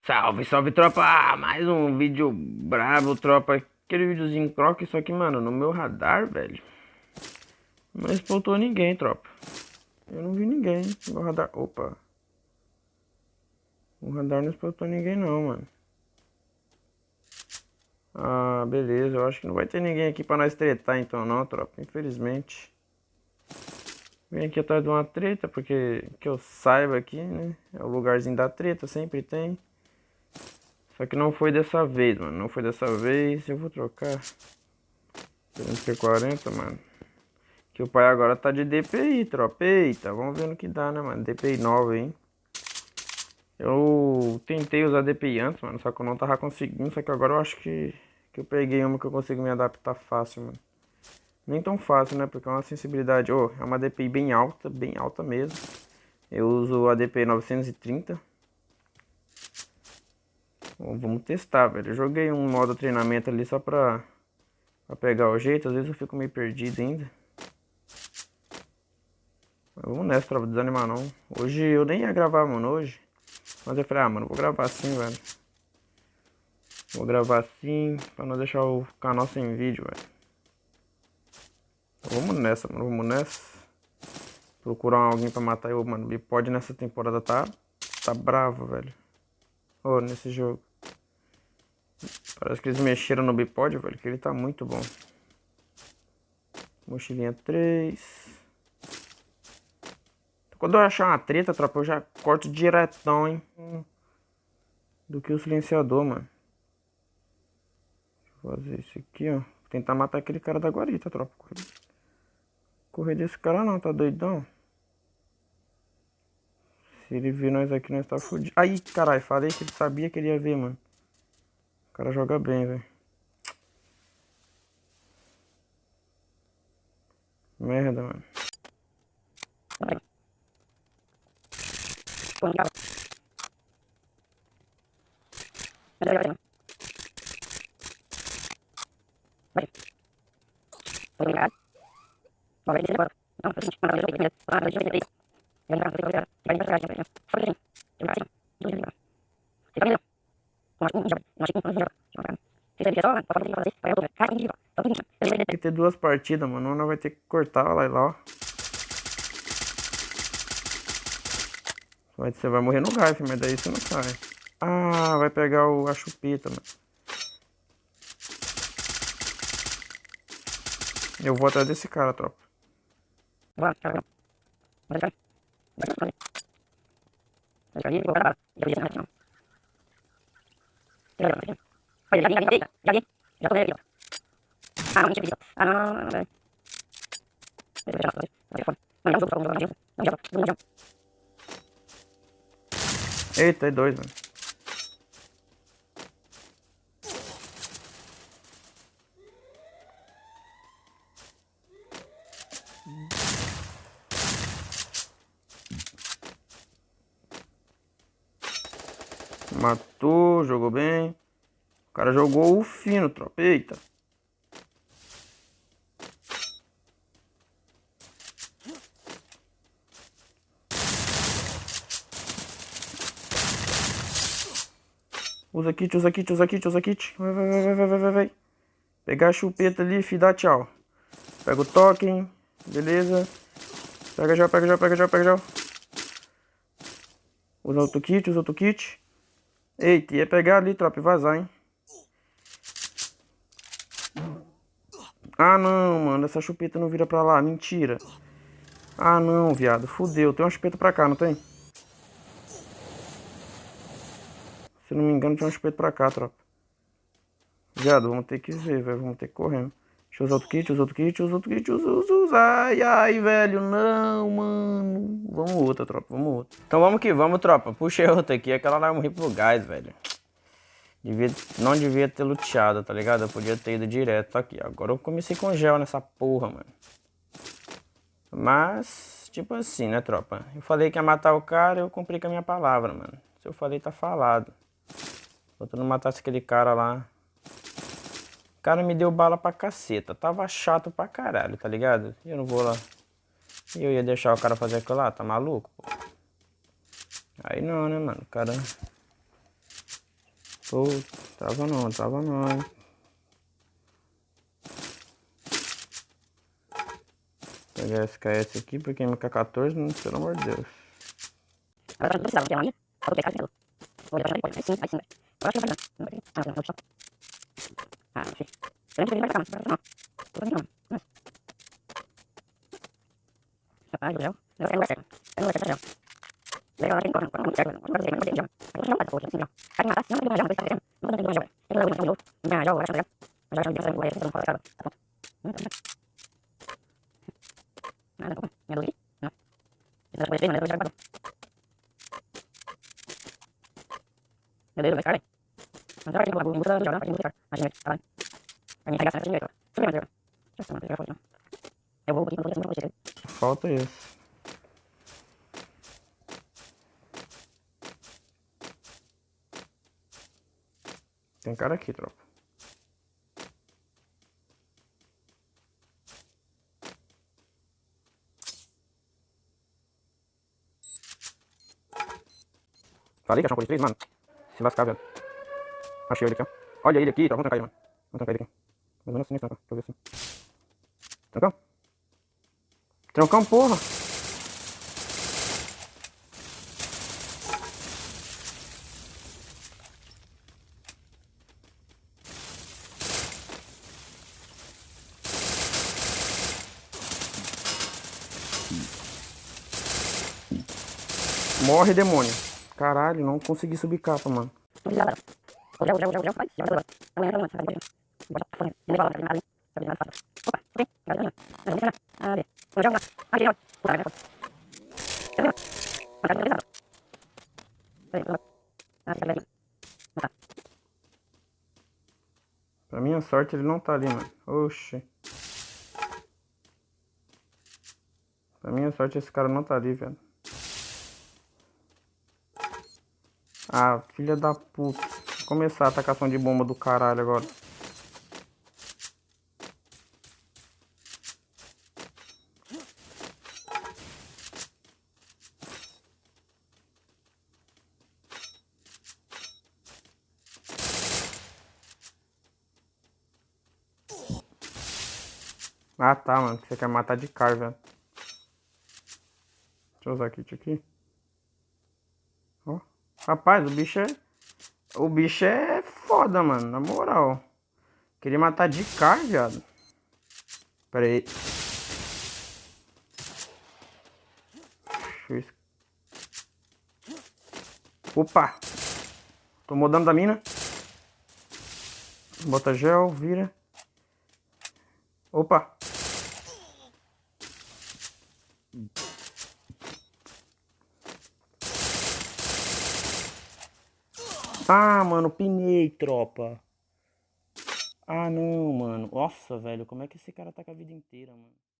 Salve, salve, tropa! Mais um vídeo brabo, tropa. Aquele videozinho croque, só que, mano, no meu radar, velho, não explotou ninguém, tropa. Eu não vi ninguém no meu radar. Opa. O radar não explotou ninguém, não, mano. Ah, beleza. Eu acho que não vai ter ninguém aqui pra nós tretar, então, não, tropa. Infelizmente. Vem aqui atrás de uma treta, porque que eu saiba aqui, né? É o lugarzinho da treta, sempre tem. Só que não foi dessa vez, mano. Não foi dessa vez. Eu vou trocar. Pelo P40, mano. Que o pai agora tá de DPI, tropa. Eita, vamos ver no que dá, né, mano? DPI nova, hein? Eu tentei usar DPI antes, mano. Só que eu não tava conseguindo. Só que agora eu acho que eu peguei uma que eu consigo me adaptar fácil, mano. Nem tão fácil, né? Porque é uma sensibilidade. Oh, é uma DPI bem alta mesmo. Eu uso a DPI 930. Bom, vamos testar, velho. Eu joguei um modo treinamento ali só pra pegar o jeito. Às vezes eu fico meio perdido ainda. Mas vamos nessa, tropa, desanimar não. Hoje eu nem ia gravar, mano, hoje. Mas eu falei, ah, mano, vou gravar assim, velho. Vou gravar assim, pra não deixar o canal sem vídeo, velho. Então, vamos nessa, mano, vamos nessa. Procurar alguém pra matar eu, mano. O Bipod nessa temporada tá bravo, velho. Ô, nesse jogo. Parece que eles mexeram no Bipod, velho, que ele tá muito bom. Mochilinha 3. Quando eu achar uma treta, tropa, eu já corto diretão, hein. Do que o silenciador, mano. Vou fazer isso aqui, ó. Tentar matar aquele cara da guarita, tropa. Correr desse cara não, tá doidão? Se ele vir nós aqui, nós tá fudido. Aí, caralho, falei que ele sabia que ele ia ver, mano. O cara joga bem, velho. Merda, mano. Tem que ter duas partidas, mano. Uma vai ter que cortar, lá e lá, ó. Você vai morrer no gás, mas daí você não sai. Ah, vai pegar a chupeta, mano. Eu vou atrás desse cara, tropa. Eita, é dois, mano. Matou, jogou bem. O cara jogou o fino, tropa. Eita. Usa kit, usa kit, usa kit, usa kit. Vai. Pegar a chupeta ali, fi, dá tchau. Pega o token, beleza. Pega já, pega já, pega já, pega já. Usa outro kit, usa outro kit. Eita, ia pegar ali, tropa, e vazar, hein. Ah, não, mano, essa chupeta não vira pra lá, mentira. Ah, não, viado, fudeu. Tem uma chupeta pra cá, não tem? Se não me engano, tem uma chupeta pra cá, tropa. Viado, vamos ter que ver, velho, vamos ter que correr. Deixa eu usar outro kit, usa outro kit, usa outro kit, usa. Ai, velho, não, mano. Vamos outra, tropa, vamos outra. Então vamos que vamos, tropa. Puxei outra aqui, aquela lá eu morri pro gás, velho. Não devia ter luteado, tá ligado? Eu podia ter ido direto aqui. Agora eu comecei com gel nessa porra, mano. Mas, tipo assim, né, tropa? Eu falei que ia matar o cara, eu cumpri com a minha palavra, mano. Se eu falei, tá falado. Se eu não matasse aquele cara lá. O cara me deu bala pra caceta. Tava chato pra caralho, tá ligado? E eu não vou lá. E eu ia deixar o cara fazer aquilo lá, tá maluco, pô? Aí não, né, mano? O cara Ô, trava não, trava não, hein. Vou pegar esse KS aqui, porque MK14, pelo amor de Deus. Agora não precisava, porque é uma minha. Só vou pegar e vou levar pra aí sim, aí sim, velho. Eu acho que vai dar. Ah, não, não, ah, não sei. Eu lembro que ele vai pra cá, não. Tô pra mim, não. Rapaz, o Léo. Eu quero lugar certo. Eu não vou certo, Léo. Legal, ele corre, não certo, não vai fazer, já. Eu vou chamar o pai, assim, já. Cara, matar, se não vai jogar, não vai jogar. Eu vou jogar, não jogo, acho que já não vai, não fala, cara. Tá bom. Nada, como? Minha dúvida? Não. Isso vai ser, mas eu vou jogar. Meu Deus, vai ficar, velho. Mas agora que eu vou jogar, não faz muito caro. Imagina, tá lá. Vai me arregaçar, vai ser melhor. Já está, já foi, não. Eu vou, porque eu vou fazer. Falta isso. Tem cara aqui, tropa. Falei que achar um por 3, mano. Se lascar, velho. Achei ele aqui, ó. Olha ele aqui, tropa. Vamos trancar ele, mano. Vamos trancar ele aqui. Mais ou menos assim, tranca. Deixa eu ver assim. Trancão? Trancão, porra. Morre, demônio. Caralho, não consegui subir capa, mano. Pra minha sorte, ele não tá ali, mano. Oxi. Pra minha sorte, esse cara não tá ali, velho. Ah, filha da puta. Vou começar a atacação de bomba do caralho agora. Ah, tá, mano. Você quer matar de cara, velho. Deixa eu usar kit aqui. Ó. Rapaz, o bicho é... O bicho é foda, mano. Na moral. Queria matar de cara, viado. Pera aí. Deixa eu... Opa! Tomou dano da mina. Bota gel, vira. Opa! Ah, mano, pinei, tropa. Ah, não, mano. Nossa, velho, como é que esse cara tá com a vida inteira, mano?